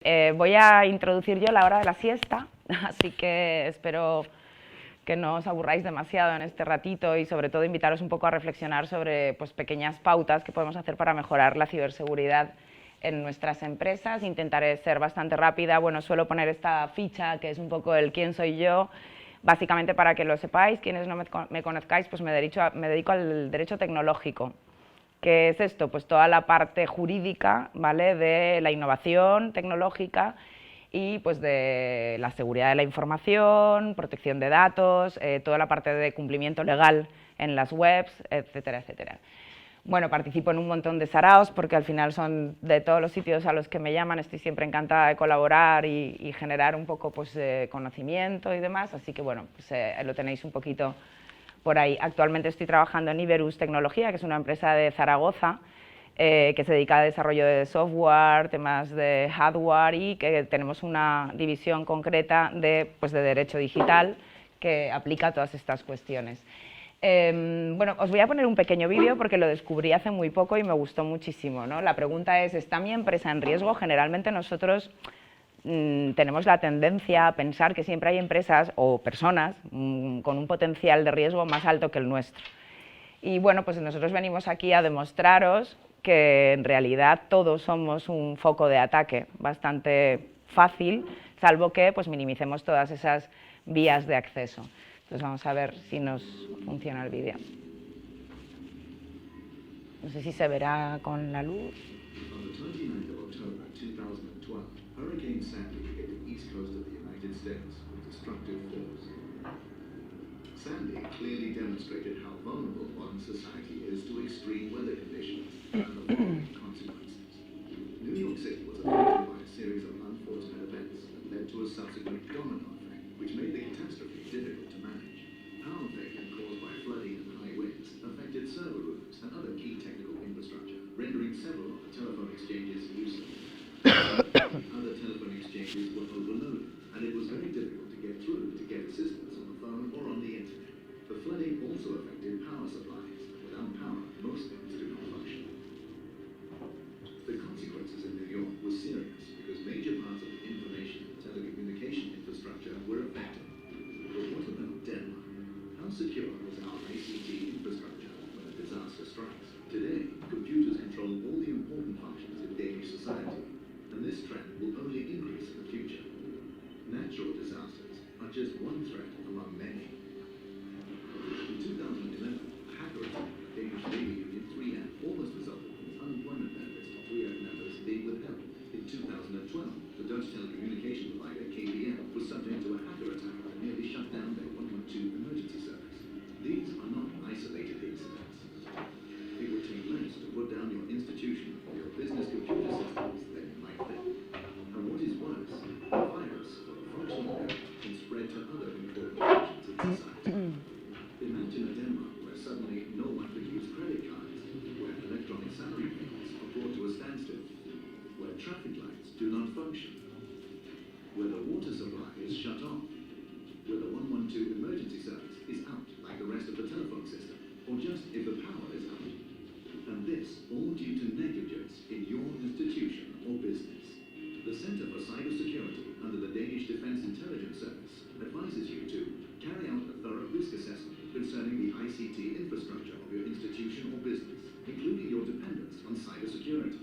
Voy a introducir yo la hora de la siesta, así que espero que no os aburráis demasiado en este ratito y sobre todo invitaros un poco a reflexionar sobre pequeñas pautas que podemos hacer para mejorar la ciberseguridad en nuestras empresas. Intentaré ser bastante rápida. Bueno, suelo poner esta ficha que es un poco el quién soy yo, básicamente para que lo sepáis. Quienes no me conozcáis, pues me dedico al derecho tecnológico. ¿Qué es esto? Pues toda la parte jurídica, ¿vale?, de la innovación tecnológica y pues de la seguridad de la información, protección de datos, toda la parte de cumplimiento legal en las webs, etcétera, etcétera. Bueno, participo en un montón de saraos porque al final son de todos los sitios a los que me llaman, estoy siempre encantada de colaborar y generar un poco conocimiento y demás, así que bueno, pues, lo tenéis un poquito por ahí. Actualmente estoy trabajando en Iberus Tecnología, que es una empresa de Zaragoza, que se dedica al desarrollo de software, temas de hardware y que tenemos una división concreta de derecho digital que aplica todas estas cuestiones. Bueno, os voy a poner un pequeño vídeo porque lo descubrí hace muy poco y me gustó muchísimo, ¿no? La pregunta es, ¿está mi empresa en riesgo? Generalmente nosotros tenemos la tendencia a pensar que siempre hay empresas o personas con un potencial de riesgo más alto que el nuestro. Y bueno, pues nosotros venimos aquí a demostraros que en realidad todos somos un foco de ataque bastante fácil, salvo que pues minimicemos todas esas vías de acceso. Entonces vamos a ver si nos funciona el vídeo. No sé si se verá con la luz. Hurricane Sandy hit the east coast of the United States with destructive force. Sandy clearly demonstrated how vulnerable modern society is to extreme weather conditions and the following consequences. New York City was affected by a series of unfortunate events that led to a subsequent domino effect, which made the catastrophe difficult to manage. Power failure caused by flooding and high winds affected server rooms and other key technical infrastructure, rendering several of the telephone exchanges useless. Other telephone exchanges were overloaded, and it was very difficult to get through to get assistance on the phone or on the internet. The flooding also affected power supplies. Without power, most things do not function. The consequences in New York were serious because major parts of the information and telecommunication infrastructure were affected. But what about Denmark? How secure was our ICT infrastructure when a disaster strikes? Today, computers control all the important functions in Danish society. And this trend will only increase in the future. Natural disasters are just one threat among many. In 2011, a hacker attack on the Danish labor union 3F almost resulted in unemployment benefits to 3F members being withheld. In 2012, the Dutch telecommunication provider KPN was subject to a hacker attack that nearly shut down their 112 emergency service. These are not isolated incidents. It would take less to put down your institution or your business computer systems than you might think. And what is worse, a virus or a functional error can spread to other important functions in society. Imagine a Denmark where suddenly no one could use credit cards, where electronic salary payments are brought to a standstill, where traffic lights do not function, where the water supply is shut off, where the 112 emergency service is out like the rest of the telephone system, or just if the power is out. And this all due to negligence in your institution or business. The Center for Cybersecurity under the Danish Defense Intelligence Service advises you to carry out a thorough risk assessment concerning the ICT infrastructure of your institution or business, including your dependence on cybersecurity.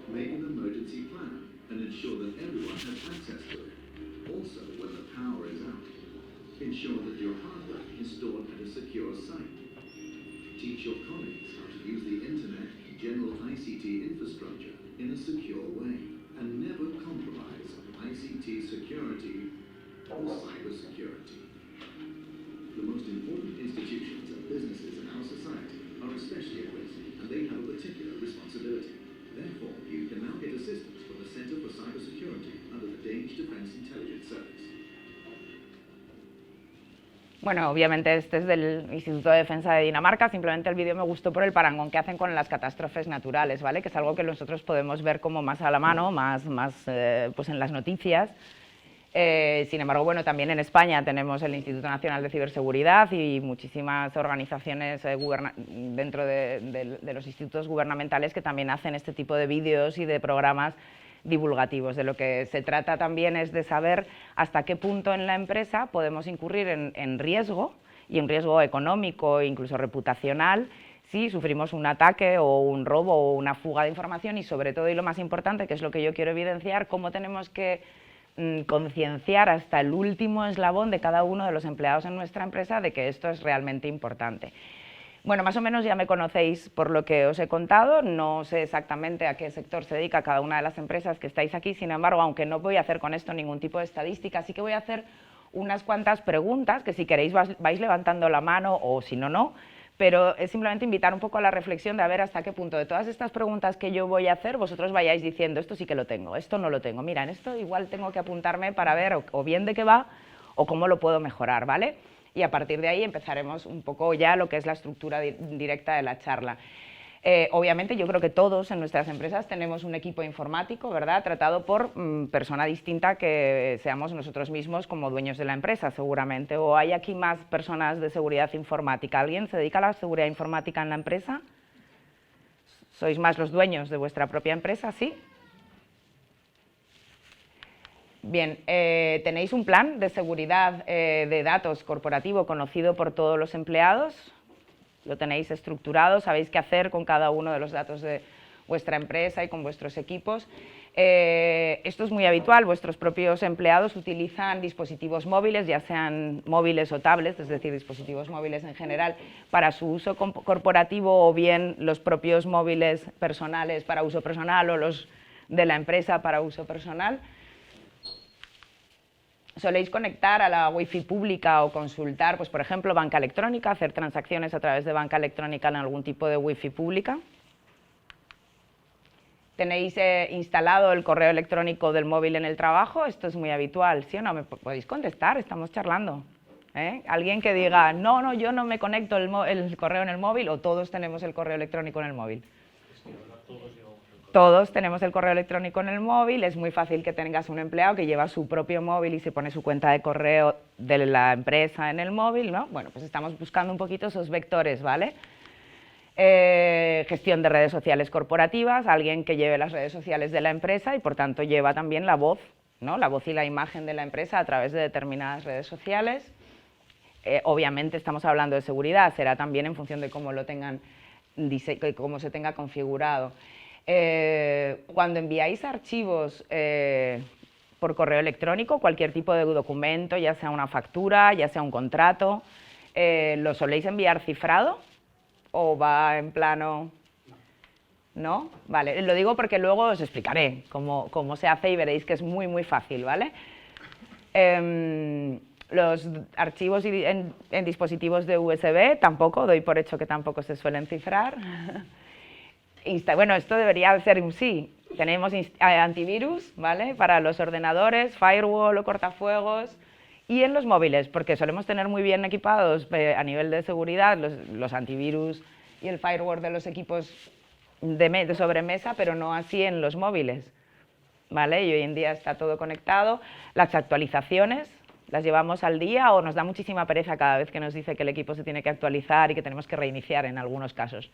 Make an emergency plan and ensure that everyone has access to it. Also, when the power is out, ensure that your hardware is stored at a secure site. Teach your colleagues how to use the internet and general ICT infrastructure in a secure way, and never compromise ICT security or cybersecurity. The most important institutions and businesses in our society are especially at risk, and they have a particular responsibility. Therefore, you can now get assistance from the Center for Cybersecurity under the Danish Defense Intelligence Service. Bueno, obviamente este es del Instituto de Defensa de Dinamarca, simplemente el vídeo me gustó por el parangón que hacen con las catástrofes naturales, ¿vale? Que es algo que nosotros podemos ver como más a la mano, más pues en las noticias. Sin embargo, bueno, también en España tenemos el Instituto Nacional de Ciberseguridad y muchísimas organizaciones dentro de los institutos gubernamentales que también hacen este tipo de vídeos y de programas divulgativos. De lo que se trata también es de saber hasta qué punto en la empresa podemos incurrir en riesgo, y en riesgo económico e incluso reputacional, si sufrimos un ataque o un robo o una fuga de información, y sobre todo, y lo más importante, que es lo que yo quiero evidenciar, cómo tenemos que concienciar hasta el último eslabón de cada uno de los empleados en nuestra empresa de que esto es realmente importante. Bueno, más o menos ya me conocéis por lo que os he contado, no sé exactamente a qué sector se dedica cada una de las empresas que estáis aquí, sin embargo, aunque no voy a hacer con esto ningún tipo de estadística, sí que voy a hacer unas cuantas preguntas que si queréis vais levantando la mano o si no, no, pero es simplemente invitar un poco a la reflexión de a ver hasta qué punto de todas estas preguntas que yo voy a hacer, vosotros vayáis diciendo esto sí que lo tengo, esto no lo tengo, mira, en esto igual tengo que apuntarme para ver o bien de qué va o cómo lo puedo mejorar, ¿vale? Y a partir de ahí empezaremos un poco ya lo que es la estructura directa de la charla. Obviamente yo creo que todos en nuestras empresas tenemos un equipo informático, ¿verdad?, tratado por persona distinta que seamos nosotros mismos como dueños de la empresa, seguramente. ¿O hay aquí más personas de seguridad informática? ¿Alguien se dedica a la seguridad informática en la empresa? ¿Sois más los dueños de vuestra propia empresa? ¿Sí? Bien, ¿tenéis un plan de seguridad de datos corporativo conocido por todos los empleados? ¿Lo tenéis estructurado? ¿Sabéis qué hacer con cada uno de los datos de vuestra empresa y con vuestros equipos? Esto es muy habitual, vuestros propios empleados utilizan dispositivos móviles, ya sean móviles o tablets, es decir, dispositivos móviles en general, para su uso corporativo, o bien los propios móviles personales para uso personal o los de la empresa para uso personal. ¿Soléis conectar a la wifi pública o consultar, pues por ejemplo, banca electrónica, hacer transacciones a través de banca electrónica en algún tipo de wifi pública? ¿Tenéis instalado el correo electrónico del móvil en el trabajo? Esto es muy habitual, ¿sí o no? ¿Me podéis contestar? Estamos charlando. Alguien que diga, no, yo no me conecto el correo en el móvil, o todos tenemos el correo electrónico en el móvil. Todos tenemos el correo electrónico en el móvil, es muy fácil que tengas un empleado que lleva su propio móvil y se pone su cuenta de correo de la empresa en el móvil, ¿no? Bueno, pues estamos buscando un poquito esos vectores, ¿vale? Gestión de redes sociales corporativas, alguien que lleve las redes sociales de la empresa y por tanto lleva también la voz, ¿no?, la voz y la imagen de la empresa a través de determinadas redes sociales. Obviamente estamos hablando de seguridad, será también en función de cómo lo tengan, cómo se tenga configurado. Cuando enviáis archivos por correo electrónico, cualquier tipo de documento, ya sea una factura, ya sea un contrato, ¿lo soléis enviar cifrado o va en plano? ¿No? Vale, lo digo porque luego os explicaré cómo se hace y veréis que es muy, muy fácil, ¿vale? Los archivos en dispositivos de USB tampoco, doy por hecho que tampoco se suelen cifrar. Bueno, esto debería ser un sí. Tenemos antivirus, ¿vale?, para los ordenadores, firewall o cortafuegos, y en los móviles, porque solemos tener muy bien equipados a nivel de seguridad los antivirus y el firewall de los equipos de sobremesa, pero no así en los móviles, ¿vale? Y hoy en día está todo conectado. Las actualizaciones las llevamos al día o nos da muchísima pereza cada vez que nos dice que el equipo se tiene que actualizar y que tenemos que reiniciar en algunos casos.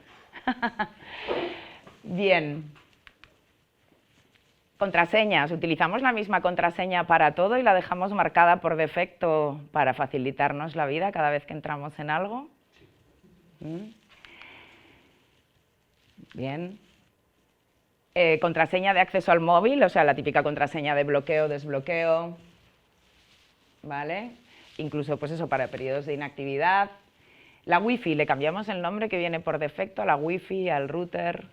Bien. Contraseñas. Utilizamos la misma contraseña para todo y la dejamos marcada por defecto para facilitarnos la vida cada vez que entramos en algo. Bien. Contraseña de acceso al móvil, o sea, la típica contraseña de bloqueo, desbloqueo, ¿vale? Incluso, pues eso, para periodos de inactividad. La wifi, le cambiamos el nombre que viene por defecto a la wifi, al router.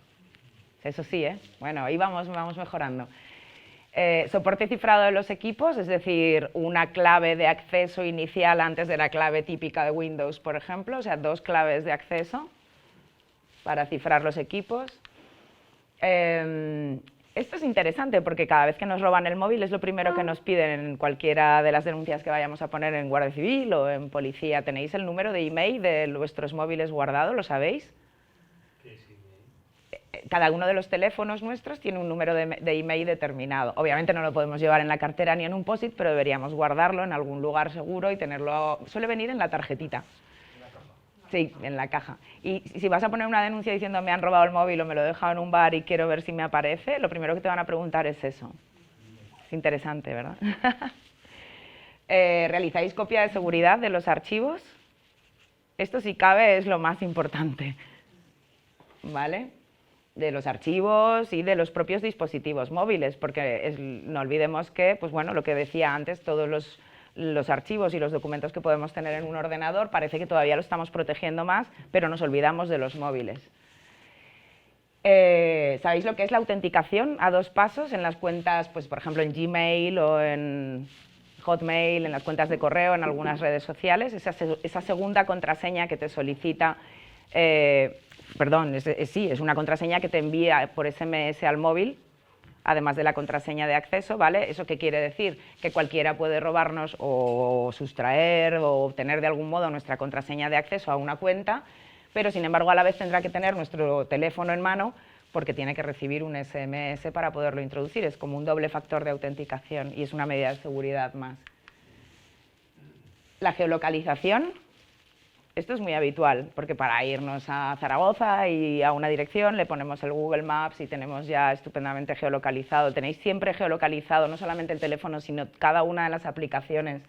Eso sí, bueno, ahí vamos mejorando. Soporte cifrado de los equipos, es decir, una clave de acceso inicial antes de la clave típica de Windows, por ejemplo, o sea, 2 claves de acceso para cifrar los equipos. Esto es interesante porque cada vez que nos roban el móvil es lo primero que nos piden en cualquiera de las denuncias que vayamos a poner en Guardia Civil o en Policía. ¿Tenéis el número de email de vuestros móviles guardado? ¿Lo sabéis? ¿Qué es email? Cada uno de los teléfonos nuestros tiene un número de email determinado. Obviamente no lo podemos llevar en la cartera ni en un POSIT, pero deberíamos guardarlo en algún lugar seguro y tenerlo. Suele venir en la tarjetita. Sí, en la caja. Y si vas a poner una denuncia diciendo me han robado el móvil o me lo he dejado en un bar y quiero ver si me aparece, lo primero que te van a preguntar es eso. Es interesante, ¿verdad? ¿Realizáis copia de seguridad de los archivos? Esto, si cabe, es lo más importante, ¿vale? De los archivos y de los propios dispositivos móviles, porque no olvidemos que, pues bueno, lo que decía antes, todos los archivos y los documentos que podemos tener en un ordenador parece que todavía lo estamos protegiendo más, pero nos olvidamos de los móviles. ¿Sabéis lo que es la autenticación a 2 pasos en las cuentas, pues por ejemplo en Gmail o en Hotmail, en las cuentas de correo, en algunas redes sociales? Esa segunda contraseña que te solicita, sí, es una contraseña que te envía por SMS al móvil, además de la contraseña de acceso, ¿vale? ¿Eso qué quiere decir? Que cualquiera puede robarnos o sustraer o obtener de algún modo nuestra contraseña de acceso a una cuenta, pero sin embargo a la vez tendrá que tener nuestro teléfono en mano porque tiene que recibir un SMS para poderlo introducir. Es como un doble factor de autenticación y es una medida de seguridad más. La geolocalización. Esto es muy habitual, porque para irnos a Zaragoza y a una dirección le ponemos el Google Maps y tenemos ya estupendamente geolocalizado. Tenéis siempre geolocalizado no solamente el teléfono, sino cada una de las aplicaciones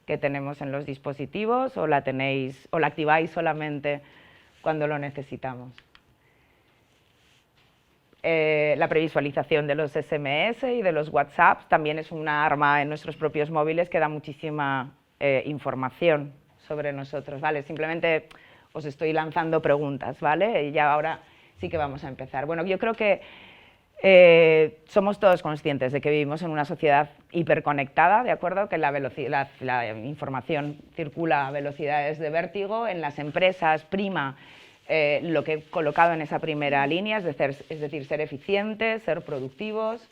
que tenemos en los dispositivos, o la activáis solamente cuando lo necesitamos. La previsualización de los SMS y de los WhatsApp también es una arma en nuestros propios móviles que da muchísima información sobre nosotros, ¿vale? Simplemente os estoy lanzando preguntas, ¿vale? Y ya ahora sí que vamos a empezar. Bueno, yo creo que somos todos conscientes de que vivimos en una sociedad hiperconectada, ¿de acuerdo? Que la información circula a velocidades de vértigo. En las empresas prima lo que he colocado en esa primera línea, es decir, ser eficientes, ser productivos.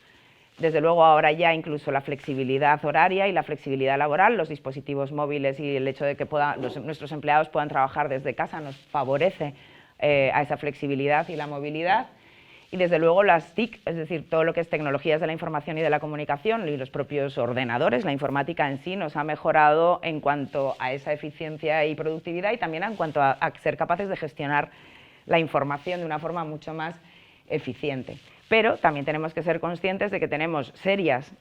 Desde luego ahora ya incluso la flexibilidad horaria y la flexibilidad laboral, los dispositivos móviles y el hecho de que nuestros empleados puedan trabajar desde casa nos favorece a esa flexibilidad y la movilidad. Y desde luego las TIC, es decir, todo lo que es tecnologías de la información y de la comunicación y los propios ordenadores, la informática en sí nos ha mejorado en cuanto a esa eficiencia y productividad y también en cuanto a ser capaces de gestionar la información de una forma mucho más eficiente. Pero también tenemos que ser conscientes de que tenemos serias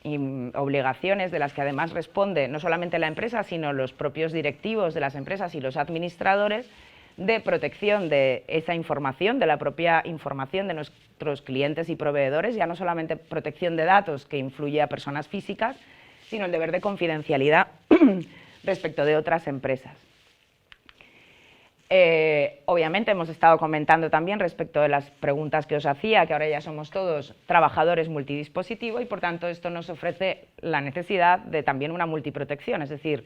obligaciones de las que además responde no solamente la empresa, sino los propios directivos de las empresas y los administradores, de protección de esa información, de la propia información de nuestros clientes y proveedores, ya no solamente protección de datos que influye a personas físicas, sino el deber de confidencialidad respecto de otras empresas. Obviamente hemos estado comentando también respecto de las preguntas que os hacía, que ahora ya somos todos trabajadores multidispositivo y por tanto esto nos ofrece la necesidad de también una multiprotección, es decir,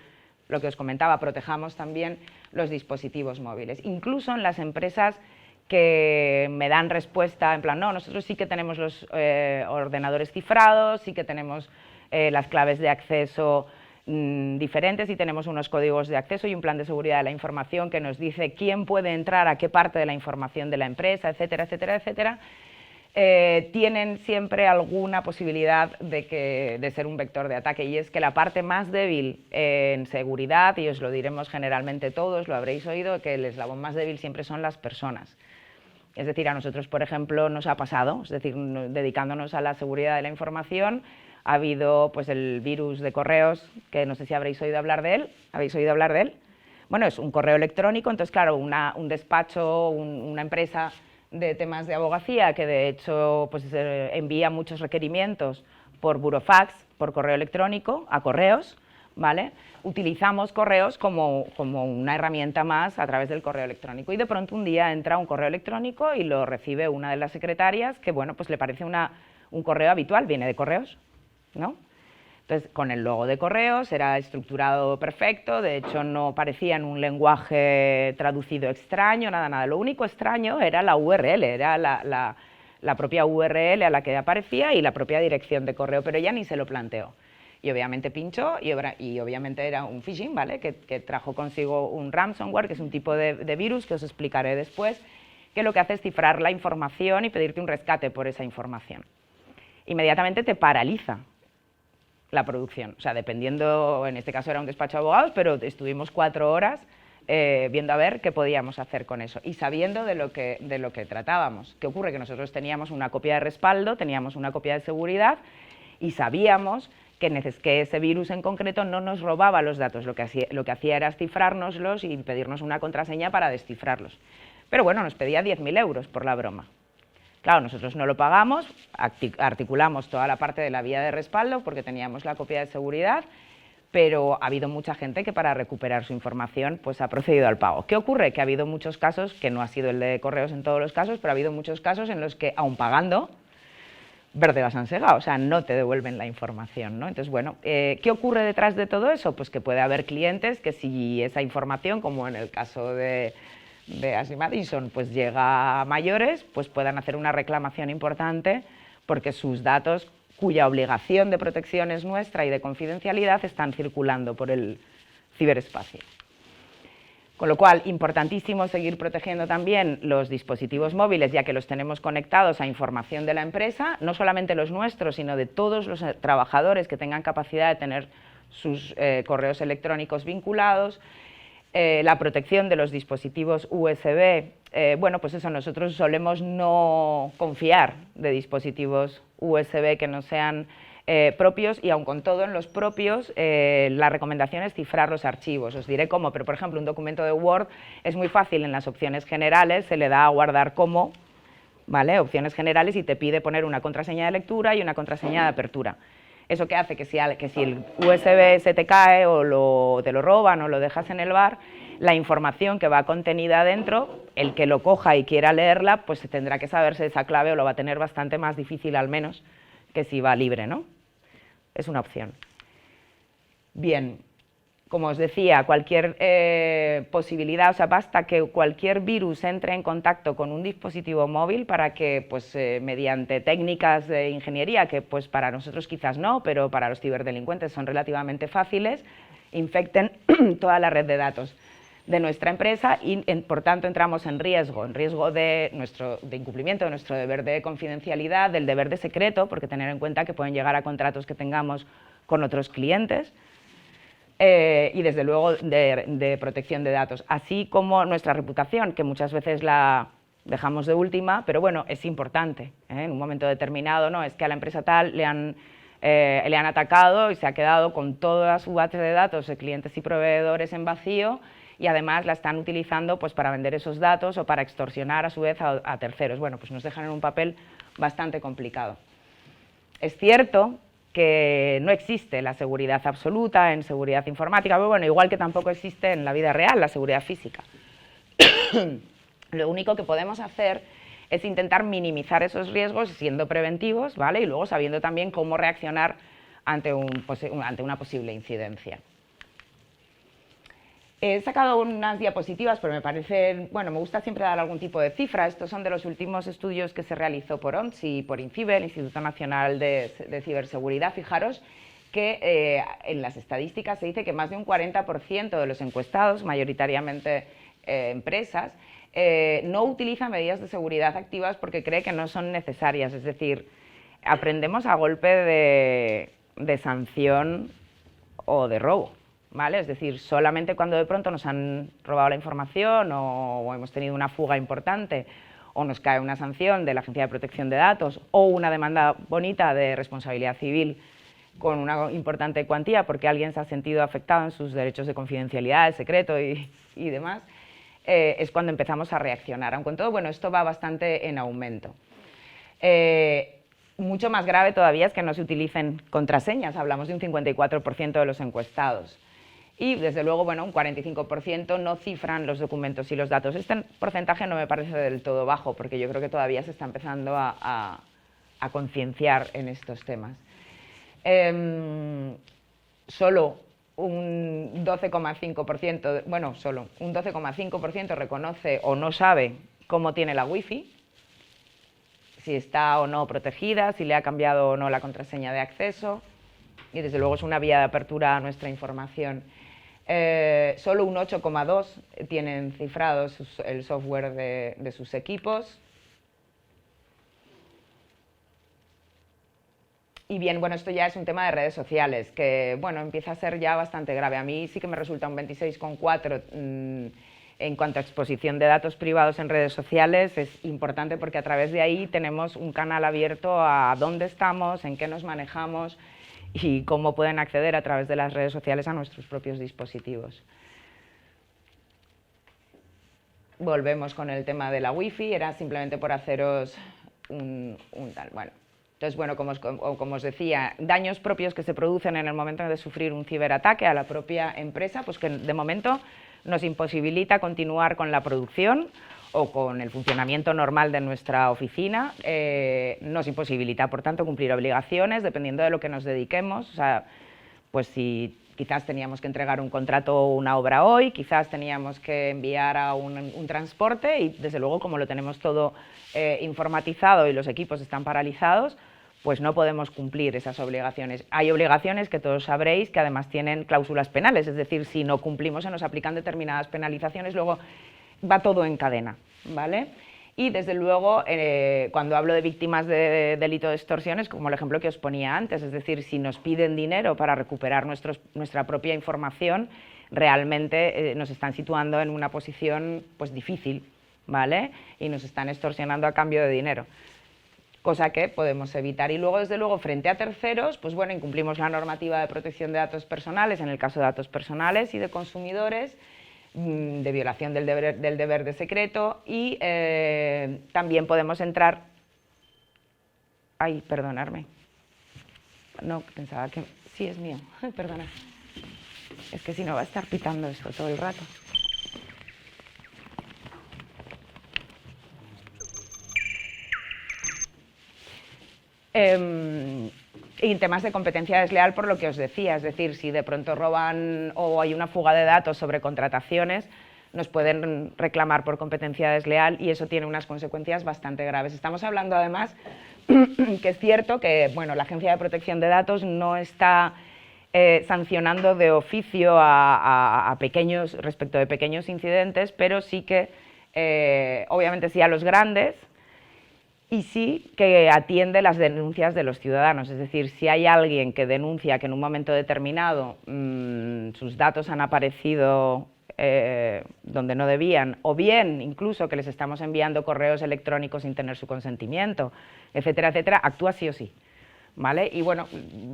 lo que os comentaba, protejamos también los dispositivos móviles. Incluso en las empresas que me dan respuesta en plan, no, nosotros sí que tenemos los ordenadores cifrados, sí que tenemos las claves de acceso diferentes y tenemos unos códigos de acceso y un plan de seguridad de la información que nos dice quién puede entrar a qué parte de la información de la empresa, etcétera, etcétera, etcétera. Tienen siempre alguna posibilidad de ser un vector de ataque y es que la parte más débil en seguridad, y os lo diremos generalmente todos, lo habréis oído, que el eslabón más débil siempre son las personas. Es decir, a nosotros, por ejemplo, nos ha pasado, es decir, dedicándonos a la seguridad de la información, ha habido pues, el virus de correos, que no sé si habréis oído hablar de él. ¿Habéis oído hablar de él? Bueno, es un correo electrónico, entonces, claro, un despacho, una empresa de temas de abogacía que, de hecho, pues, envía muchos requerimientos por burofax, por correo electrónico, a correos, ¿vale? Utilizamos correos como una herramienta más a través del correo electrónico y de pronto un día entra un correo electrónico y lo recibe una de las secretarias que, bueno, pues le parece un correo habitual, viene de correos, ¿no? Entonces, con el logo de correos, era estructurado perfecto, de hecho no parecía en un lenguaje traducido extraño, nada. Lo único extraño era la URL, era la propia URL a la que aparecía y la propia dirección de correo, pero ella ni se lo planteó. Y obviamente pinchó y obviamente era un phishing, ¿vale? Que trajo consigo un ransomware, que es un tipo de virus que os explicaré después, que lo que hace es cifrar la información y pedirte un rescate por esa información. Inmediatamente te paraliza la producción, o sea, dependiendo, en este caso era un despacho de abogados, pero estuvimos 4 horas viendo a ver qué podíamos hacer con eso y sabiendo de lo que tratábamos. ¿Qué ocurre? Que nosotros teníamos una copia de respaldo, teníamos una copia de seguridad y sabíamos que ese virus en concreto no nos robaba los datos, lo que hacía era cifrárnoslos y pedirnos una contraseña para descifrarlos. Pero bueno, nos pedía 10.000 euros por la broma. Claro, nosotros no lo pagamos, articulamos toda la parte de la vía de respaldo porque teníamos la copia de seguridad, pero ha habido mucha gente que para recuperar su información pues ha procedido al pago. ¿Qué ocurre? Que ha habido muchos casos, que no ha sido el de Correos en todos los casos, pero ha habido muchos casos en los que, aun pagando, verde las han segado, o sea, no te devuelven la información, ¿no? Entonces, bueno, ¿qué ocurre detrás de todo eso? Pues que puede haber clientes que si esa información, como en el caso de Ashley Madison, pues llega a mayores, pues puedan hacer una reclamación importante porque sus datos, cuya obligación de protección es nuestra y de confidencialidad, están circulando por el ciberespacio. Con lo cual, importantísimo seguir protegiendo también los dispositivos móviles, ya que los tenemos conectados a información de la empresa, no solamente los nuestros, sino de todos los trabajadores que tengan capacidad de tener sus correos electrónicos vinculados. La protección de los dispositivos USB, bueno, pues eso, nosotros solemos no confiar de dispositivos USB que no sean propios, y aun con todo en los propios la recomendación es cifrar los archivos. Os diré cómo, pero por ejemplo un documento de Word es muy fácil, en las opciones generales se le da a guardar como, ¿vale? Opciones generales, y te pide poner una contraseña de lectura y una contraseña de apertura. Eso que hace que si el USB se te cae o te lo roban o lo dejas en el bar, la información que va contenida dentro, el que lo coja y quiera leerla, pues tendrá que saberse esa clave o lo va a tener bastante más difícil, al menos, que si va libre, ¿no? Es una opción. Bien, como os decía, cualquier posibilidad, o sea, basta que cualquier virus entre en contacto con un dispositivo móvil para que, pues, mediante técnicas de ingeniería, que pues para nosotros quizás no, pero para los ciberdelincuentes son relativamente fáciles, infecten toda la red de datos de nuestra empresa y, por tanto, entramos en riesgo de incumplimiento de nuestro deber de confidencialidad, del deber de secreto, porque tener en cuenta que pueden llegar a contratos que tengamos con otros clientes, y desde luego de protección de datos, así como nuestra reputación, que muchas veces la dejamos de última, pero bueno, es importante, en un momento determinado, no es que a la empresa tal le han atacado y se ha quedado con toda su base de datos de clientes y proveedores en vacío, y además la están utilizando pues para vender esos datos o para extorsionar a su vez a terceros. Bueno, pues nos dejan en un papel bastante complicado. Es cierto que no existe la seguridad absoluta en seguridad informática, pero bueno, igual que tampoco existe en la vida real la seguridad física. Lo único que podemos hacer es intentar minimizar esos riesgos siendo preventivos, ¿vale? Y luego sabiendo también cómo reaccionar ante una posible incidencia. He sacado unas diapositivas, pero me gusta siempre dar algún tipo de cifra. Estos son de los últimos estudios que se realizó por ONSI y por INCIBE, el Instituto Nacional de Ciberseguridad. Fijaros que en las estadísticas se dice que más de un 40% de los encuestados, mayoritariamente empresas, no utilizan medidas de seguridad activas porque cree que no son necesarias. Es decir, aprendemos a golpe de sanción o de robo. ¿Vale? Es decir, solamente cuando de pronto nos han robado la información o hemos tenido una fuga importante o nos cae una sanción de la Agencia de Protección de Datos o una demanda bonita de responsabilidad civil con una importante cuantía porque alguien se ha sentido afectado en sus derechos de confidencialidad, de secreto y demás, es cuando empezamos a reaccionar. Aunque con todo, bueno, esto va bastante en aumento. Mucho más grave todavía es que no se utilicen contraseñas, hablamos de un 54% de los encuestados. Y, desde luego, bueno, un 45% no cifran los documentos y los datos. Este porcentaje no me parece del todo bajo, porque yo creo que todavía se está empezando a concienciar en estos temas. Solo un 12,5%, bueno, solo un 12,5% reconoce o no sabe cómo tiene la Wi-Fi, si está o no protegida, si le ha cambiado o no la contraseña de acceso, y desde luego es una vía de apertura a nuestra información. Solo un 8,2% tienen cifrados el software de sus equipos. Y bien, bueno, esto ya es un tema de redes sociales, que bueno, empieza a ser ya bastante grave. A mí sí que me resulta un 26,4 en cuanto a exposición de datos privados en redes sociales. Es importante porque a través de ahí tenemos un canal abierto a dónde estamos, en qué nos manejamos y cómo pueden acceder a través de las redes sociales a nuestros propios dispositivos. Volvemos con el tema de la wifi, era simplemente por haceros un tal, bueno. Entonces, bueno, como os decía, daños propios que se producen en el momento de sufrir un ciberataque a la propia empresa, pues que de momento nos imposibilita continuar con la producción o con el funcionamiento normal de nuestra oficina, nos imposibilita, por tanto, cumplir obligaciones dependiendo de lo que nos dediquemos. O sea, pues si quizás teníamos que entregar un contrato o una obra hoy, quizás teníamos que enviar a un transporte y, desde luego, como lo tenemos todo informatizado y los equipos están paralizados, pues no podemos cumplir esas obligaciones. Hay obligaciones que todos sabréis que además tienen cláusulas penales, es decir, si no cumplimos se nos aplican determinadas penalizaciones, luego va todo en cadena, ¿vale? Y, desde luego, cuando hablo de víctimas de delito de extorsión es como el ejemplo que os ponía antes, es decir, si nos piden dinero para recuperar nuestra propia información, realmente nos están situando en una posición pues difícil, ¿vale? Y nos están extorsionando a cambio de dinero, cosa que podemos evitar. Y luego, desde luego, frente a terceros, pues bueno, incumplimos la normativa de protección de datos personales, en el caso de datos personales y de consumidores, de violación del deber de secreto, y también podemos entrar... Ay, perdonadme. No, pensaba que... Sí, es mío. Perdona. Es que si no va a estar pitando esto todo el rato. Y en temas de competencia desleal, por lo que os decía, es decir, si de pronto roban o hay una fuga de datos sobre contrataciones, nos pueden reclamar por competencia desleal y eso tiene unas consecuencias bastante graves. Estamos hablando, además, que es cierto que bueno, la Agencia de Protección de Datos no está sancionando de oficio a pequeños, respecto de pequeños incidentes, pero sí que, obviamente, sí a los grandes, y sí que atiende las denuncias de los ciudadanos. Es decir, si hay alguien que denuncia que en un momento determinado sus datos han aparecido donde no debían, o bien incluso que les estamos enviando correos electrónicos sin tener su consentimiento, etcétera, etcétera, actúa sí o sí, ¿vale? Y bueno,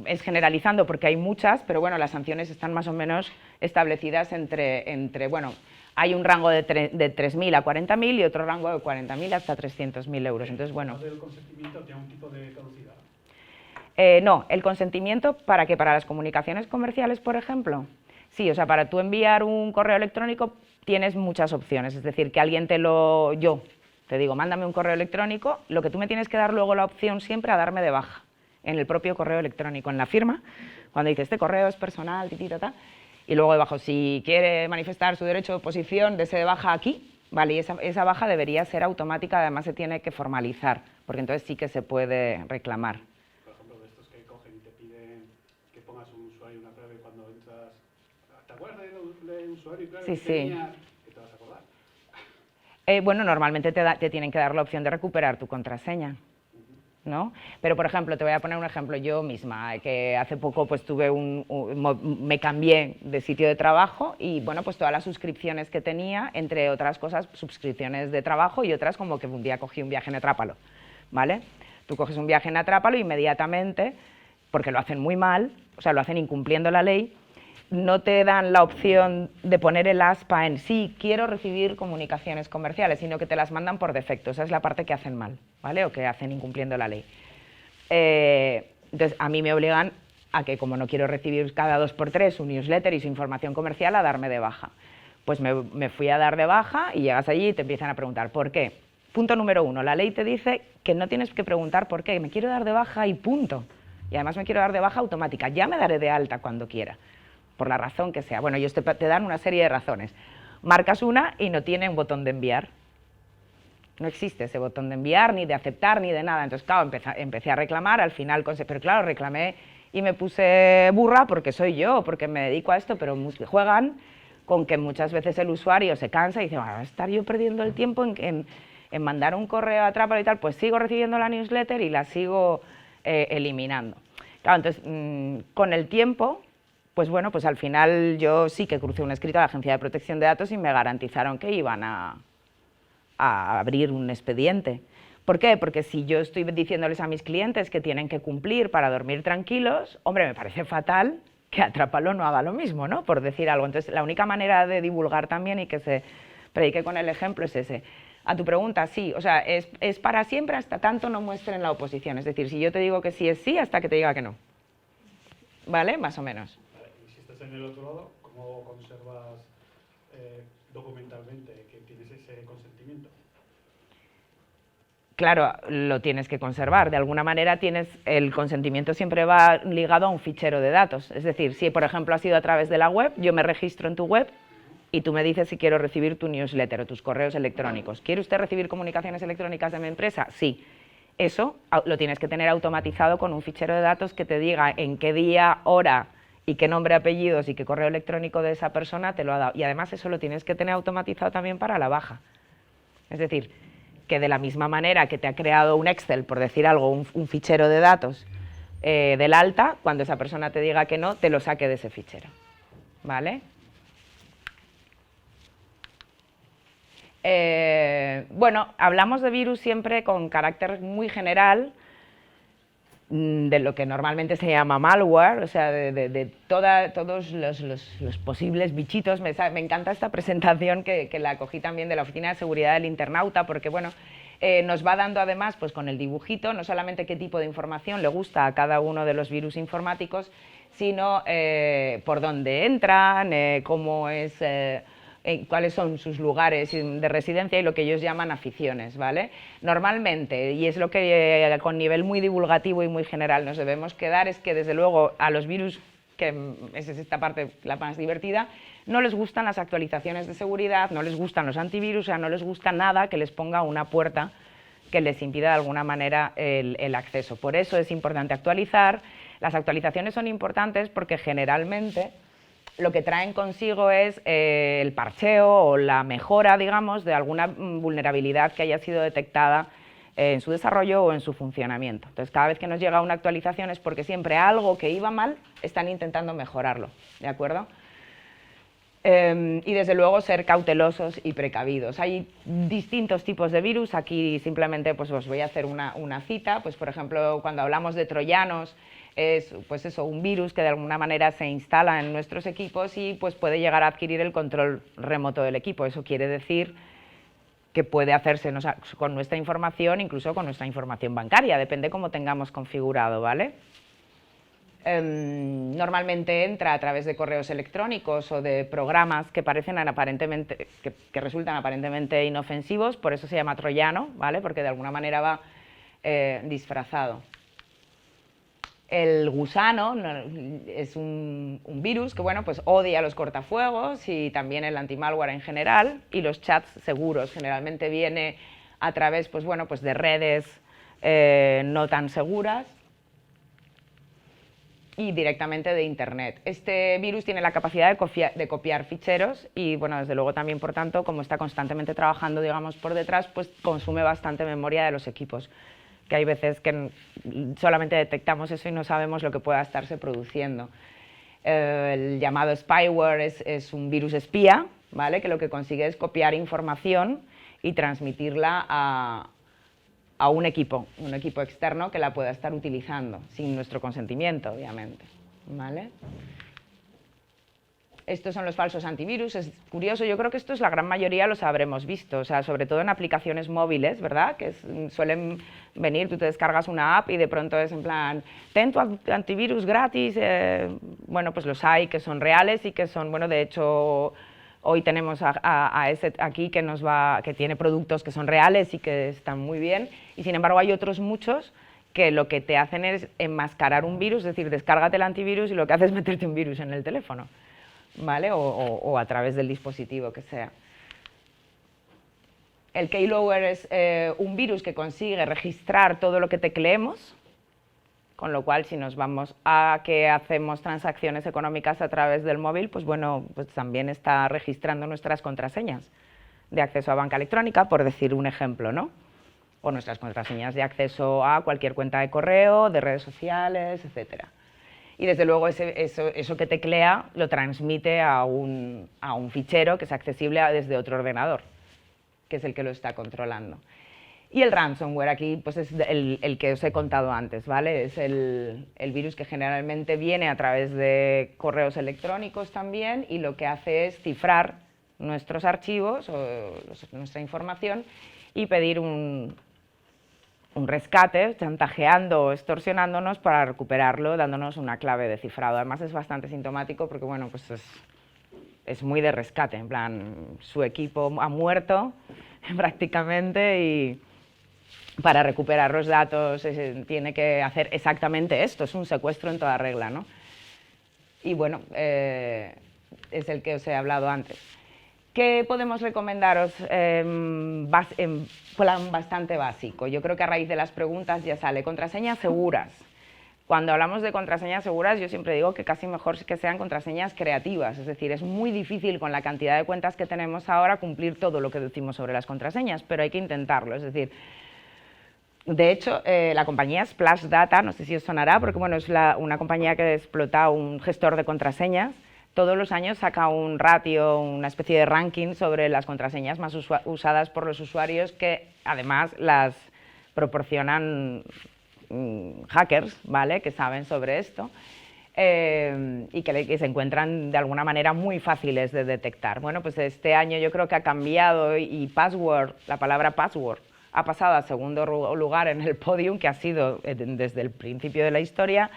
es generalizando porque hay muchas, pero bueno, las sanciones están más o menos establecidas entre bueno, hay un rango de 3.000 a 40.000 y otro rango de 40.000 hasta 300.000 euros. Entonces, bueno. ¿El consentimiento tiene un tipo de caducidad? No, el consentimiento, ¿para qué? ¿Para las comunicaciones comerciales, por ejemplo? Sí, o sea, para tú enviar un correo electrónico tienes muchas opciones, es decir, que alguien yo te digo, mándame un correo electrónico, lo que tú me tienes que dar luego la opción siempre a darme de baja en el propio correo electrónico, en la firma, cuando dice este correo es personal, y luego debajo, si quiere manifestar su derecho de oposición, dese de baja aquí, ¿vale? Y esa baja debería ser automática, además se tiene que formalizar, porque entonces sí que se puede reclamar. Por ejemplo, de estos que cogen y te piden que pongas un usuario y una clave cuando entras, ¿te acuerdas del usuario y clave Sí, que tenías? ¿Qué te vas a acordar? Bueno, normalmente te tienen que dar la opción de recuperar tu contraseña, ¿no? Pero, por ejemplo, te voy a poner un ejemplo yo misma, que hace poco pues me cambié de sitio de trabajo y, bueno, pues todas las suscripciones que tenía, entre otras cosas, suscripciones de trabajo y otras como que un día cogí un viaje en Atrápalo, ¿vale? Tú coges un viaje en Atrápalo y inmediatamente, porque lo hacen muy mal, o sea, lo hacen incumpliendo la ley, no te dan la opción de poner el aspa en sí, quiero recibir comunicaciones comerciales, sino que te las mandan por defecto. Esa es la parte que hacen mal, ¿vale? O que hacen incumpliendo la ley. Entonces, a mí me obligan a que, como no quiero recibir cada 2x3 su newsletter y su información comercial, a darme de baja. Pues me fui a dar de baja y llegas allí y te empiezan a preguntar ¿por qué? Punto número 1, la ley te dice que no tienes que preguntar por qué, me quiero dar de baja y punto. Y además me quiero dar de baja automática, ya me daré de alta cuando quiera, por la razón que sea. Bueno, ellos te dan una serie de razones. Marcas una y no tiene un botón de enviar. No existe ese botón de enviar, ni de aceptar, ni de nada. Entonces, claro, empecé a reclamar, al final, pero claro, reclamé y me puse burra porque soy yo, porque me dedico a esto, pero juegan con que muchas veces el usuario se cansa y dice, ¿va a estar yo perdiendo el tiempo en mandar un correo a Atrápalo y tal? Pues sigo recibiendo la newsletter y la sigo eliminando. Claro, entonces, con el tiempo, pues bueno, pues al final yo sí que crucé un escrito a la Agencia de Protección de Datos y me garantizaron que iban a abrir un expediente. ¿Por qué? Porque si yo estoy diciéndoles a mis clientes que tienen que cumplir para dormir tranquilos, hombre, me parece fatal que Atrápalo no haga lo mismo, ¿no? Por decir algo. Entonces, la única manera de divulgar también y que se predique con el ejemplo es ese. A tu pregunta, sí, o sea, es para siempre hasta tanto no muestren la oposición. Es decir, si yo te digo que sí es sí, hasta que te diga que no. ¿Vale? Más o menos. Vale, y si estás en el otro lado, ¿cómo conservas documentalmente que tienes ese consentimiento? Claro, lo tienes que conservar. De alguna manera el consentimiento siempre va ligado a un fichero de datos. Es decir, si por ejemplo ha sido a través de la web, yo me registro en tu web y tú me dices si quiero recibir tu newsletter o tus correos electrónicos. ¿Quiere usted recibir comunicaciones electrónicas de mi empresa? Sí. Eso lo tienes que tener automatizado con un fichero de datos que te diga en qué día, hora y qué nombre, apellidos y qué correo electrónico de esa persona te lo ha dado. Y además eso lo tienes que tener automatizado también para la baja. Es decir, que de la misma manera que te ha creado un Excel, por decir algo, un fichero de datos del alta, cuando esa persona te diga que no, te lo saque de ese fichero. ¿Vale? Bueno, hablamos de virus siempre con carácter muy general, de lo que normalmente se llama malware, o sea, de todos los posibles bichitos. Me encanta esta presentación que la cogí también de la Oficina de Seguridad del Internauta, porque bueno, nos va dando además, pues con el dibujito, no solamente qué tipo de información le gusta a cada uno de los virus informáticos, sino por dónde entran, cómo es... cuáles son sus lugares de residencia y lo que ellos llaman aficiones, ¿vale? Normalmente, y es lo que con nivel muy divulgativo y muy general nos debemos quedar, es que desde luego a los virus, que esa es esta parte la más divertida, no les gustan las actualizaciones de seguridad, no les gustan los antivirus, o sea, no les gusta nada que les ponga una puerta que les impida de alguna manera el acceso. Por eso es importante actualizar. Las actualizaciones son importantes porque generalmente lo que traen consigo es el parcheo o la mejora, digamos, de alguna vulnerabilidad que haya sido detectada en su desarrollo o en su funcionamiento. Entonces, cada vez que nos llega una actualización es porque siempre algo que iba mal están intentando mejorarlo, ¿de acuerdo? Y desde luego ser cautelosos y precavidos. Hay distintos tipos de virus, aquí simplemente pues, os voy a hacer una cita, pues por ejemplo, cuando hablamos de troyanos, es pues eso, un virus que de alguna manera se instala en nuestros equipos y pues puede llegar a adquirir el control remoto del equipo. Eso quiere decir que puede hacerse con nuestra información, incluso con nuestra información bancaria, depende cómo tengamos configurado, ¿vale? Normalmente entra a través de correos electrónicos o de programas que resultan aparentemente inofensivos, por eso se llama troyano, ¿vale? Porque de alguna manera va disfrazado. El gusano es un virus que bueno, pues odia los cortafuegos y también el antimalware en general, y los chats seguros. Generalmente viene a través pues, bueno, pues de redes no tan seguras y directamente de Internet. Este virus tiene la capacidad de copiar ficheros y, bueno, desde luego también, por tanto, como está constantemente trabajando, digamos, por detrás, pues consume bastante memoria de los equipos, que hay veces que solamente detectamos eso y no sabemos lo que pueda estarse produciendo. El llamado spyware es un virus espía, ¿vale? Que lo que consigue es copiar información y transmitirla a un equipo externo que la pueda estar utilizando, sin nuestro consentimiento, obviamente, ¿vale? Estos son los falsos antivirus. Es curioso, yo creo que estos la gran mayoría los habremos visto, o sea, sobre todo en aplicaciones móviles, ¿verdad? Que suelen venir, tú te descargas una app y de pronto es en plan, ten tu antivirus gratis. Bueno, pues los hay que son reales y que son, bueno, de hecho, hoy tenemos a ese aquí que tiene productos que son reales y que están muy bien, y sin embargo hay otros muchos que lo que te hacen es enmascarar un virus, es decir, descárgate el antivirus y lo que hace es meterte un virus en el teléfono, ¿vale? O a través del dispositivo que sea. El keylogger es un virus que consigue registrar todo lo que tecleemos, con lo cual si nos vamos a que hacemos transacciones económicas a través del móvil, pues bueno, pues también está registrando nuestras contraseñas de acceso a banca electrónica, por decir un ejemplo, ¿no? O nuestras contraseñas de acceso a cualquier cuenta de correo, de redes sociales, etcétera. y desde luego eso que teclea lo transmite a un fichero que es accesible desde otro ordenador, que es el que lo está controlando. Y el ransomware aquí pues es el que os he contado antes, ¿vale? Es el virus que generalmente viene a través de correos electrónicos también y lo que hace es cifrar nuestros archivos o nuestra información y pedir un rescate, chantajeando o extorsionándonos para recuperarlo, dándonos una clave de cifrado. Además es bastante sintomático porque bueno, pues es muy de rescate, en plan, su equipo ha muerto prácticamente y para recuperar los datos tiene que hacer exactamente esto, es un secuestro en toda regla, ¿no? Y bueno, es el que os he hablado antes. ¿Qué podemos recomendaros en plan bastante básico? Yo creo que a raíz de las preguntas ya sale contraseñas seguras. Cuando hablamos de contraseñas seguras, yo siempre digo que casi mejor que sean contraseñas creativas, es decir, es muy difícil con la cantidad de cuentas que tenemos ahora cumplir todo lo que decimos sobre las contraseñas, pero hay que intentarlo, es decir, de hecho, la compañía Splash Data, no sé si os sonará, porque bueno, es una compañía que explota un gestor de contraseñas. Todos los años saca un ratio, una especie de ranking sobre las contraseñas más usadas por los usuarios, que además las proporcionan hackers, ¿vale?, que saben sobre esto y que se encuentran de alguna manera muy fáciles de detectar. Bueno, pues este año yo creo que ha cambiado y password, la palabra password, ha pasado a segundo lugar en el podium, que ha sido desde el principio de la historia,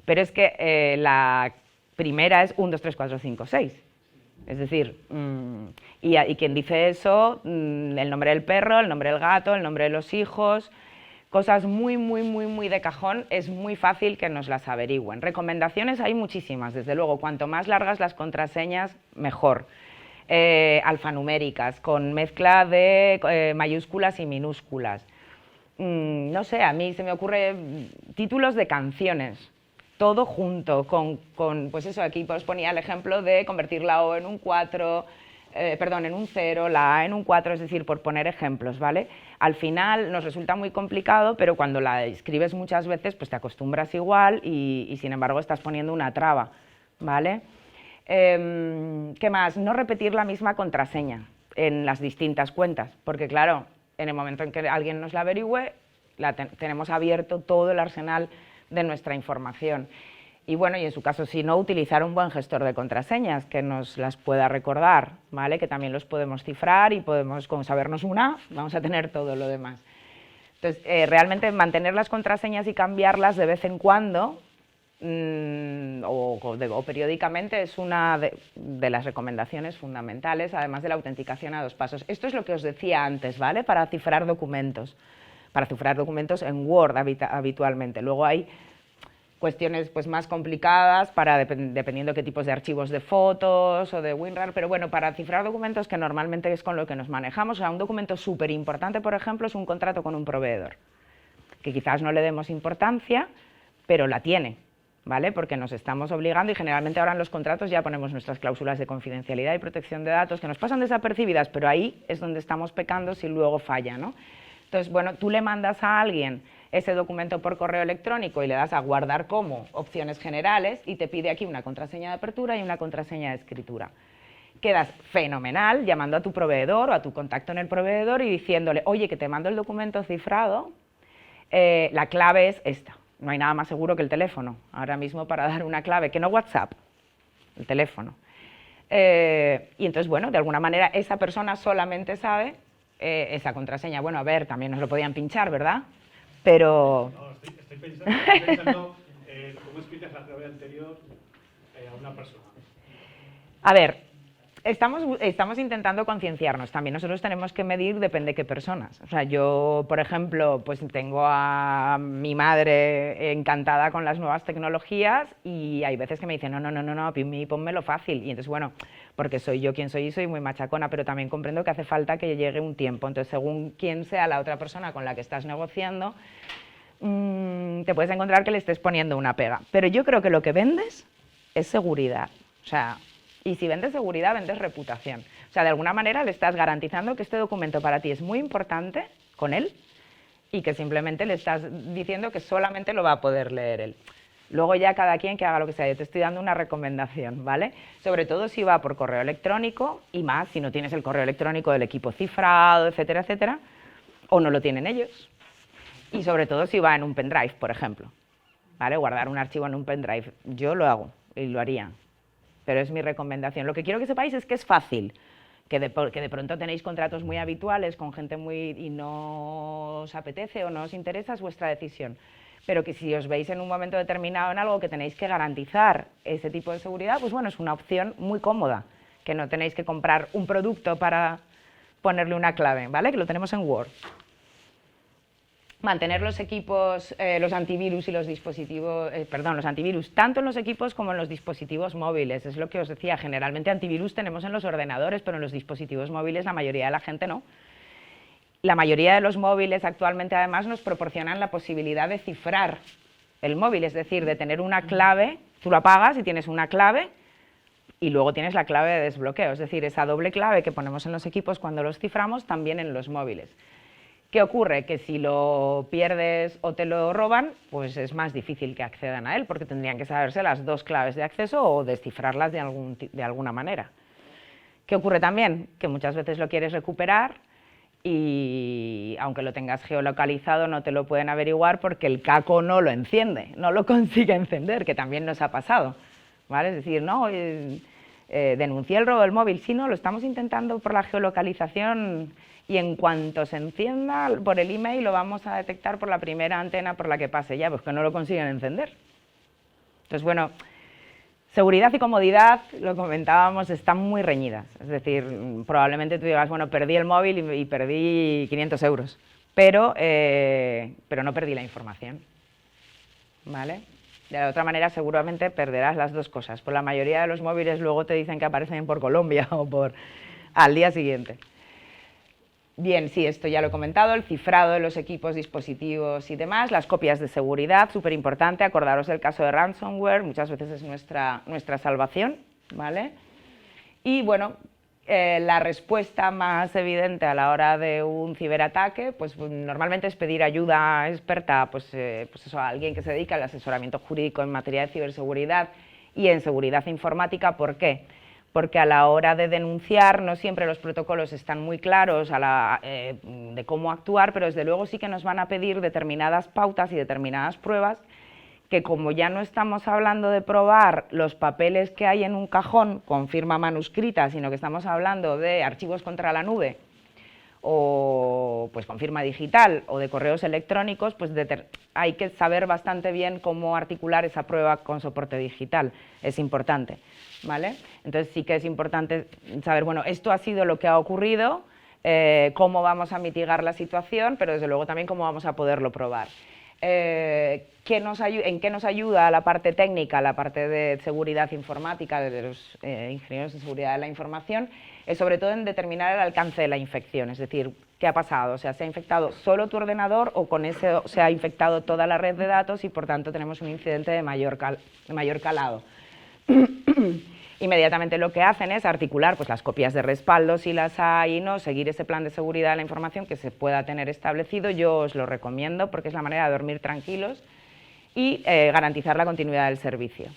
pero es que la primera es 1, 2, 3, 4, 5, 6. Es decir, y quien dice eso, el nombre del perro, el nombre del gato, el nombre de los hijos, cosas muy, muy, muy, muy de cajón, es muy fácil que nos las averigüen. Recomendaciones hay muchísimas, desde luego, cuanto más largas las contraseñas, mejor. Alfanuméricas, con mezcla de mayúsculas y minúsculas. No sé, a mí se me ocurre títulos de canciones, todo junto, pues eso, aquí os ponía el ejemplo de convertir la O en un 4, en un 0, la A en un 4, es decir, por poner ejemplos, ¿vale? Al final nos resulta muy complicado, pero cuando la escribes muchas veces, pues te acostumbras igual y sin embargo estás poniendo una traba, ¿vale? ¿Qué más? No repetir la misma contraseña en las distintas cuentas, porque claro, en el momento en que alguien nos la averigüe, tenemos abierto todo el arsenal de nuestra información. Y bueno, y en su caso, si no, utilizar un buen gestor de contraseñas que nos las pueda recordar, ¿vale? Que también los podemos cifrar y podemos, con sabernos una, vamos a tener todo lo demás. Entonces, realmente mantener las contraseñas y cambiarlas de vez en cuando o periódicamente es una de las recomendaciones fundamentales, además de la autenticación a 2 pasos. Esto es lo que os decía antes, ¿vale? Para cifrar documentos en Word habitualmente. Luego hay cuestiones pues, más complicadas dependiendo qué tipos de archivos de fotos o de WinRAR, pero bueno, para cifrar documentos, que normalmente es con lo que nos manejamos, o sea, un documento súper importante, por ejemplo, es un contrato con un proveedor, que quizás no le demos importancia, pero la tiene, ¿vale? Porque nos estamos obligando y generalmente ahora en los contratos ya ponemos nuestras cláusulas de confidencialidad y protección de datos que nos pasan desapercibidas, pero ahí es donde estamos pecando si luego falla, ¿no? Entonces, bueno, tú le mandas a alguien ese documento por correo electrónico y le das a guardar como opciones generales y te pide aquí una contraseña de apertura y una contraseña de escritura. Quedas fenomenal llamando a tu proveedor o a tu contacto en el proveedor y diciéndole, oye, que te mando el documento cifrado, la clave es esta. No hay nada más seguro que el teléfono ahora mismo para dar una clave, que no WhatsApp, el teléfono. Y entonces, bueno, de alguna manera esa persona solamente sabe esa contraseña. Bueno, a ver, también nos lo podían pinchar, ¿verdad? Pero... No, estoy pensando cómo explicas la clave anterior a una persona. A ver, estamos intentando concienciarnos también. Nosotros tenemos que medir depende de qué personas. O sea, yo, por ejemplo, pues tengo a mi madre encantada con las nuevas tecnologías y hay veces que me dicen, no, pónmelo fácil. Y entonces, bueno, porque soy yo quien soy y soy muy machacona, pero también comprendo que hace falta que llegue un tiempo. Entonces, según quién sea la otra persona con la que estás negociando, te puedes encontrar que le estés poniendo una pega. Pero yo creo que lo que vendes es seguridad. O sea, y si vendes seguridad, vendes reputación. O sea, de alguna manera le estás garantizando que este documento para ti es muy importante con él y que simplemente le estás diciendo que solamente lo va a poder leer él. Luego ya cada quien que haga lo que sea, yo te estoy dando una recomendación, ¿vale? Sobre todo si va por correo electrónico y más si no tienes el correo electrónico del equipo cifrado, etcétera, etcétera, o no lo tienen ellos. Y sobre todo si va en un pendrive, por ejemplo, ¿vale? Guardar un archivo en un pendrive, yo lo hago y lo haría, pero es mi recomendación. Lo que quiero que sepáis es que es fácil, que de pronto tenéis contratos muy habituales con gente y no os apetece o no os interesa, es vuestra decisión. Pero que si os veis en un momento determinado en algo que tenéis que garantizar ese tipo de seguridad, pues bueno, es una opción muy cómoda, que no tenéis que comprar un producto para ponerle una clave, ¿vale? Que lo tenemos en Word. Mantener los equipos, los antivirus y los dispositivos, los antivirus, tanto en los equipos como en los dispositivos móviles, es lo que os decía, generalmente antivirus tenemos en los ordenadores, pero en los dispositivos móviles la mayoría de la gente no. La mayoría de los móviles actualmente además nos proporcionan la posibilidad de cifrar el móvil, es decir, de tener una clave, tú lo apagas y tienes una clave y luego tienes la clave de desbloqueo, es decir, esa doble clave que ponemos en los equipos cuando los ciframos también en los móviles. ¿Qué ocurre? Que si lo pierdes o te lo roban, pues es más difícil que accedan a él, porque tendrían que saberse las dos claves de acceso o descifrarlas de alguna manera. ¿Qué ocurre también? Que muchas veces lo quieres recuperar y aunque lo tengas geolocalizado no te lo pueden averiguar porque el caco no lo enciende, no lo consigue encender, que también nos ha pasado, ¿vale? Es decir, no, denuncié el robo del móvil, sí, no, lo estamos intentando por la geolocalización y en cuanto se encienda por el email lo vamos a detectar por la primera antena por la que pase, ya, pues que no lo consiguen encender. Entonces, bueno, seguridad y comodidad, lo comentábamos, están muy reñidas. Es decir, probablemente tú digas, bueno, perdí el móvil y perdí 500 euros, pero no perdí la información, ¿vale? De la otra manera, seguramente perderás las dos cosas. Por la mayoría de los móviles luego te dicen que aparecen por Colombia o al día siguiente. Bien, sí, esto ya lo he comentado, el cifrado de los equipos, dispositivos y demás, las copias de seguridad, súper importante, acordaros del caso de ransomware, muchas veces es nuestra salvación, ¿vale? Y bueno, la respuesta más evidente a la hora de un ciberataque, pues normalmente es pedir ayuda experta, pues eso, a alguien que se dedica al asesoramiento jurídico en materia de ciberseguridad y en seguridad informática. ¿Por qué? Porque a la hora de denunciar no siempre los protocolos están muy claros de cómo actuar, pero desde luego sí que nos van a pedir determinadas pautas y determinadas pruebas que, como ya no estamos hablando de probar los papeles que hay en un cajón con firma manuscrita, sino que estamos hablando de archivos contra la nube o pues con firma digital o de correos electrónicos, pues hay que saber bastante bien cómo articular esa prueba con soporte digital, es importante, ¿vale? Entonces sí que es importante saber, bueno, esto ha sido lo que ha ocurrido, cómo vamos a mitigar la situación, pero desde luego también cómo vamos a poderlo probar. ¿En qué nos ayuda la parte técnica, la parte de seguridad informática, de los ingenieros de seguridad de la información? Es sobre todo en determinar el alcance de la infección, es decir, ¿qué ha pasado? O sea, ¿se ha infectado solo tu ordenador o con eso se ha infectado toda la red de datos y por tanto tenemos un incidente de mayor calado? Inmediatamente lo que hacen es articular pues, las copias de respaldo si las hay, ¿no? Seguir ese plan de seguridad de la información que se pueda tener establecido. Yo os lo recomiendo porque es la manera de dormir tranquilos y garantizar la continuidad del servicio.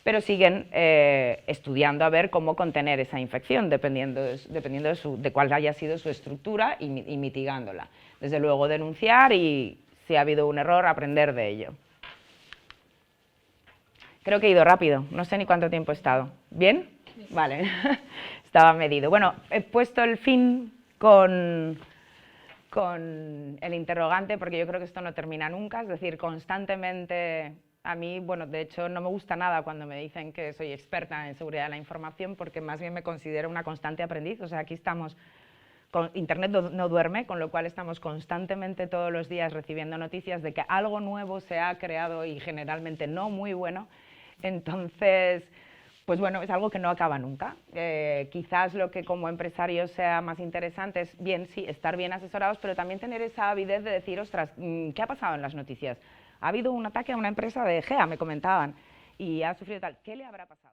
Pero siguen estudiando a ver cómo contener esa infección, dependiendo de cuál haya sido su estructura y mitigándola. Desde luego denunciar y, si ha habido un error, aprender de ello. Creo que he ido rápido, no sé ni cuánto tiempo he estado. ¿Bien? Vale, estaba medido. Bueno, he puesto el fin con el interrogante porque yo creo que esto no termina nunca, es decir, constantemente. A mí, bueno, de hecho no me gusta nada cuando me dicen que soy experta en seguridad de la información porque más bien me considero una constante aprendiz, o sea, aquí estamos, Internet no duerme, con lo cual estamos constantemente todos los días recibiendo noticias de que algo nuevo se ha creado y generalmente no muy bueno, entonces, pues bueno, es algo que no acaba nunca. Quizás lo que como empresarios sea más interesante es, bien, sí, estar bien asesorados, pero también tener esa avidez de decir, ostras, ¿qué ha pasado en las noticias? Ha habido un ataque a una empresa de Egea, me comentaban, y ha sufrido tal. ¿Qué le habrá pasado?